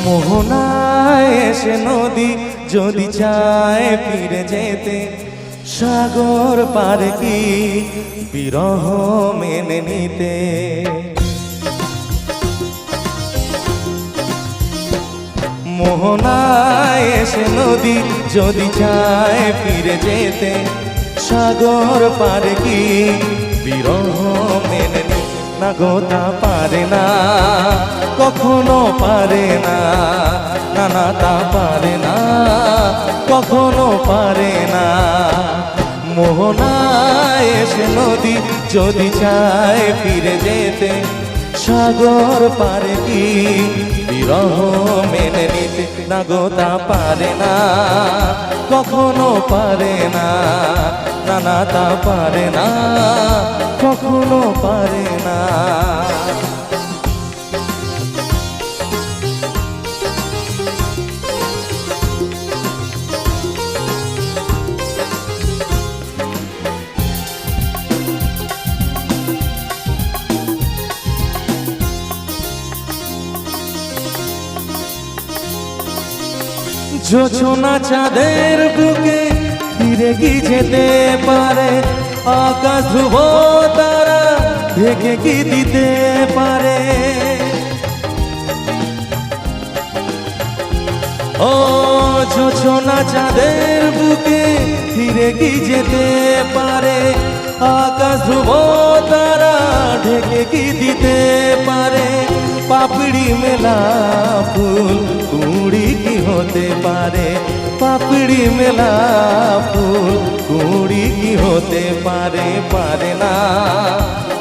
মোহনায় এসে নদী যদি চায় ফিরে যেতে, সাগর পারে কি বিরহ মেনে নিতে। মোহনায় এসে নদী যদি চায় ফিরে যেতে, সাগর পারে কি বিরহ মেনে নিতে। না গো তা পারে না, কখনো পারে না, না না তা পারে না, কখনো পারে না। মোহনায় এসে নদী যদি চায় ফিরে যেতে, সাগর পারে কি বিরহ মেনে নিতে। না গো তা পারে না, কখনো পারে না, না না তা পারে না, কখনো পারে না। জোছনা চাঁদের বুকে ফিরে কি যেতে পারে, আকাশ ধ্রুব তারা ঢেকে কি দিতে পারে। ও জোছনা চাঁদের বুকে ফিরে কি যেতে পারে, আকাশ ধ্রুব তারা ঢেকে কি দিতে পারে। পাপড়ি মেলা ফুল কুড়ি কি হতে পারে, পাপড়ি মেলা ফুল কুড়ি কি হতে পারে। পারে না,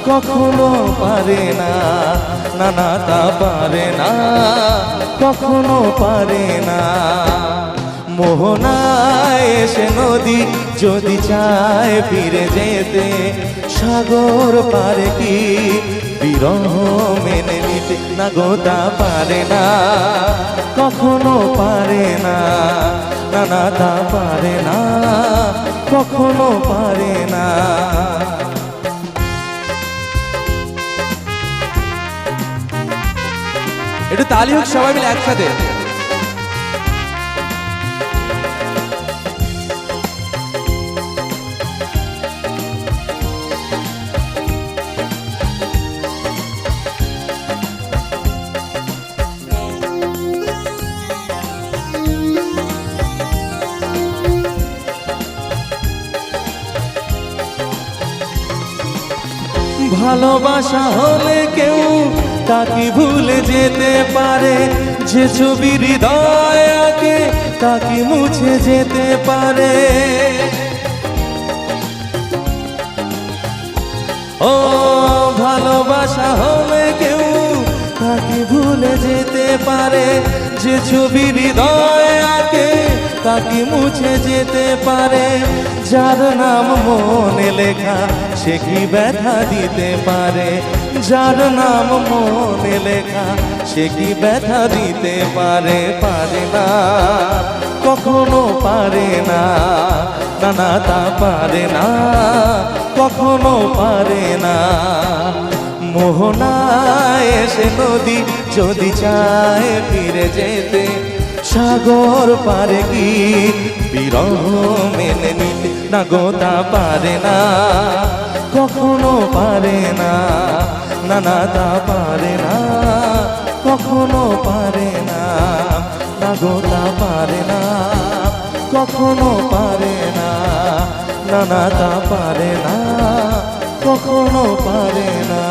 কখনো পারে না, না না তা পারে না, কখনো পারে না। মোহনায় এসে নদী যদি চায় ফিরে যেতে, সাগর পারে কি বিরহ মেনে নিতে। না গো তা পারে না, কখনো পারে না, না না তা পারে না, কখনো পারে না। একটু তালি হোক সবাই মিলে একসাথে। ভালোবাসা হলে কেউ তাকে ভুলে যেতে পারে, যে ছবি হৃদয় আঁকে তাকে মুছে যেতে পারে। ও ভালোবাসা হলে কেউ তাকে ভুলে যেতে পারে, যে ছবি হৃদয় আঁকে তাকে মুছে যেতে পারে। যার নাম মনে লেখা সে কি ব্যথা দিতে পারে, যার নাম মনে লেখা সে কি ব্যথা দিতে পারে। পারে না, কখনো পারে না, না না তা পারে না, কখনো পারে না। মোহনায় এসে নদী যদি চায় ফিরে যেতে, সাগর পারে কি বিরহ মেনে নিতে। না গো তা পারে না, কখনো পারে না, না না তা পারে না, কখনো পারে না। না গো তা পারে না, কখনো পারে না, না না তা পারে না, কখনো পারে না।